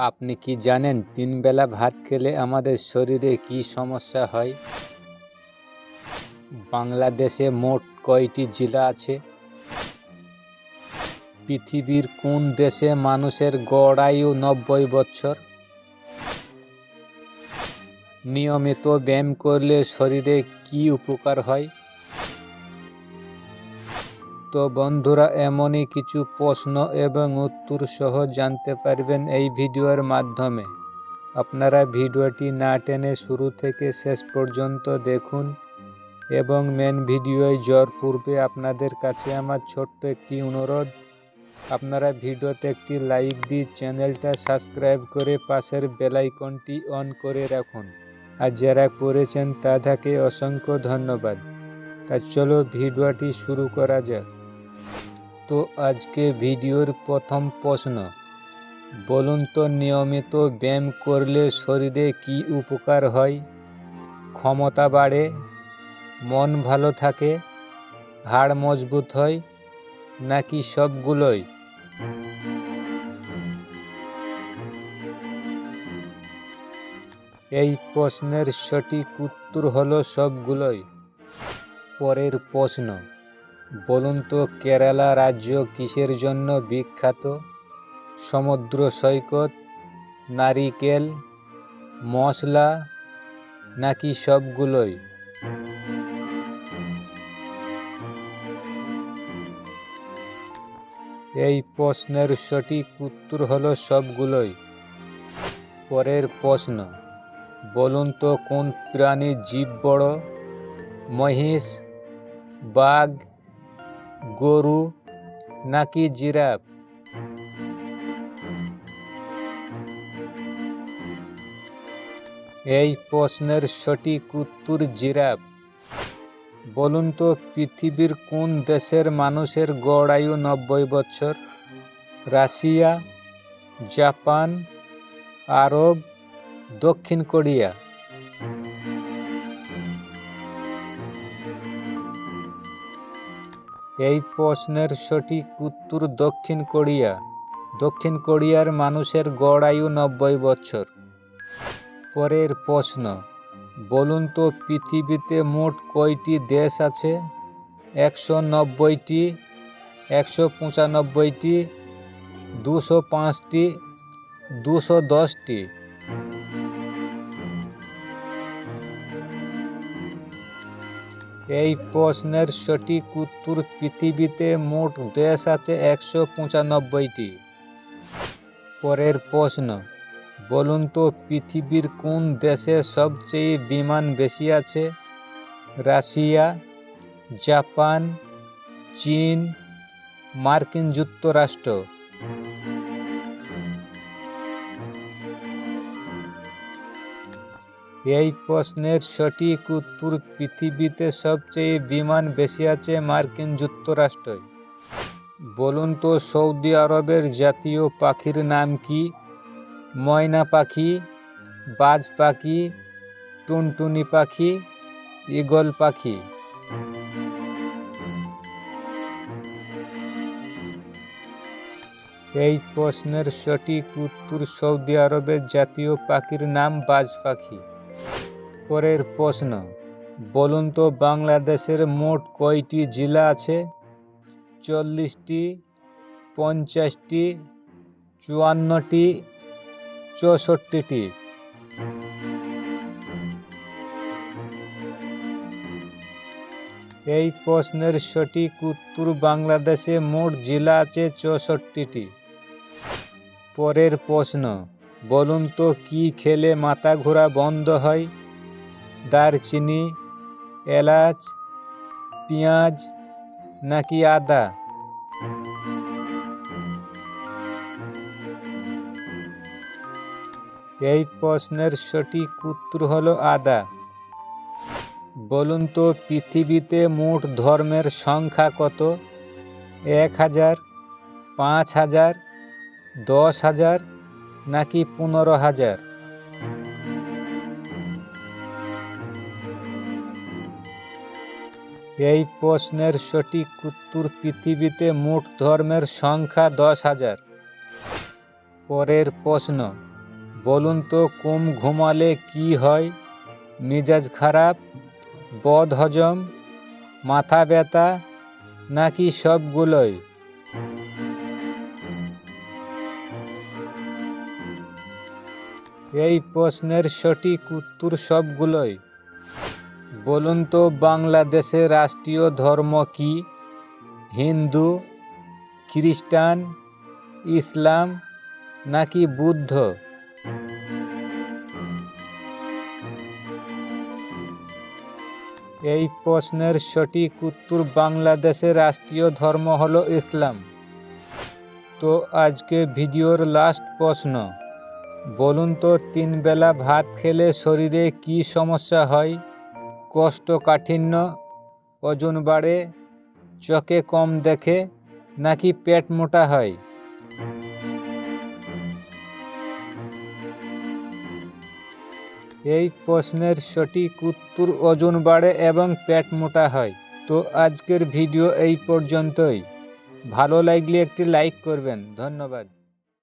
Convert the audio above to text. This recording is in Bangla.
আপনি কি জানেন 3 বেলা ভাত খেলে আমাদের শরীরে কি সমস্যা হয়? বাংলাদেশে মোট কয়টি জেলা আছে? পৃথিবীর কোন দেশে মানুষের গড় আয়ু 90 বছর? নিয়মিত ব্যায়াম করলে শরীরে কি উপকার হয়? তো বন্ধুরা, এমনই কিছু প্রশ্ন এবং উত্তর সহ জানতে পারবেন এই ভিডিওর মাধ্যমে। আপনারা ভিডিওটি না টেনে শুরু থেকে শেষ পর্যন্ত দেখুন এবং মেন ভিডিওয় যাওয়ার পূর্বে আপনাদের কাছে আমার ছোট্ট একটি অনুরোধ, আপনারা ভিডিওতে একটি লাইক দিয়ে চ্যানেলটা সাবস্ক্রাইব করে পাশের বেল আইকনটি অন করে রাখুন। আর যারা করেছেন তাদেরকে অসংখ্য ধন্যবাদ। তা চলো ভিডিওটি শুরু করা যাক। তো আজকে ভিডিওর প্রথম প্রশ্ন, বলুন তো নিয়মিত ব্যায়াম করলে শরীরে কি উপকার হয়? ক্ষমতা বাড়ে, মন ভালো থাকে, হাড় মজবুত হয়, নাকি সবগুলোই? এই প্রশ্নের সঠিক উত্তর হলো সবগুলোই। পরের প্রশ্ন, বলুন তো কেরালা রাজ্য কিসের জন্য বিখ্যাত? সমুদ্র সৈকত, নারিকেল, মশলা, নাকি সবগুলোই? এই প্রশ্নের সঠিক উত্তর হলো সবগুলোই। পরের প্রশ্ন, বলুন তো কোন প্রাণীর জিভ বড়? মহিষ, বাঘ, গরু, নাকি জিরাফ? এই প্রশ্নের সঠিক উত্তর জিরাফ। বলুন তো পৃথিবীর কোন দেশের মানুষের গড় আয়ু 90 বছর? রাশিয়া, জাপান, আরব, দক্ষিণ কোরিয়া? এই প্রশ্নের সঠিক উত্তর দক্ষিণ কোরিয়া। দক্ষিণ কোরিয়ার মানুষের গড় আয়ু 90 বছর। পরের প্রশ্ন, বলুন তো পৃথিবীতে মোট কয়টি দেশ আছে? 190টি, 195টি, 205টি, 210টি? এই প্রশ্নের সঠিক উত্তর পৃথিবীতে মোট দেশ আছে 195টি। পরের প্রশ্ন, বলুন তো পৃথিবীর কোন দেশে সবচেয়ে বিমান বেশি আছে? রাশিয়া, জাপান, চীন, মার্কিন যুক্তরাষ্ট্র? এই প্রশ্নের সঠিক উত্তর পৃথিবীতে সবচেয়ে বিমান বেশি আছে মার্কিন যুক্তরাষ্ট্রে। বলুন তো সৌদি আরবের জাতীয় পাখির নাম কি? ময়না পাখি, বাজ পাখি, টুনটুনি পাখি, ঈগল পাখি? এই প্রশ্নের সঠিক উত্তর সৌদি আরবের জাতীয় পাখির নাম বাজ পাখি। পরের প্রশ্ন, বলুন তো বাংলাদেশের মোট কয়টি জেলা আছে? 40টি, 50টি, 54টি, 64টি? এই প্রশ্নের সঠিক উত্তর বাংলাদেশে মোট জেলা আছে 64টি। পরের প্রশ্ন, বলুন তো কি খেলে মাথা ঘোরা বন্ধ হয়? দারচিনি, এলাচ, পেঁয়াজ, নাকি আদা? এই প্রশ্নের সঠিক উত্তর হলো আদা। বলুন তো পৃথিবীতে মোট ধর্মের সংখ্যা কত? 1000, 5000, 10,000, নাকি 15,000? এই প্রশ্নের সঠিক উত্তর পৃথিবীতে মোট ধর্মের সংখ্যা 10,000। পরের প্রশ্ন, বলুন তো কম ঘুমালে কি হয়? মেজাজ খারাপ, বদহজম, মাথা ব্যথা নাকি সবগুলোই? এই প্রশ্নের সঠিক উত্তর সবগুলোই। বলুন তো বাংলাদেশের রাষ্ট্রীয় ধর্ম কি? হিন্দু, খ্রিস্টান, ইসলাম নাকি বুদ্ধ? এই প্রশ্নের সঠিক উত্তর বাংলাদেশের রাষ্ট্রীয় ধর্ম হলো ইসলাম। তো আজকে ভিডিওর লাস্ট প্রশ্ন, বলুন তো 3 বেলা ভাত খেলে শরীরে কি সমস্যা হয়? কোষ্ঠকাঠিন্য, ওজন বাড়ে, চোখে কম দেখে নাকি পেট মোটা হয়? এই প্রশ্নের সঠিক উত্তর ওজন বাড়ে এবং পেট মোটা হয়। তো আজকের ভিডিও এই পর্যন্তই। ভালো লাগলে একটি লাইক করবেন। ধন্যবাদ।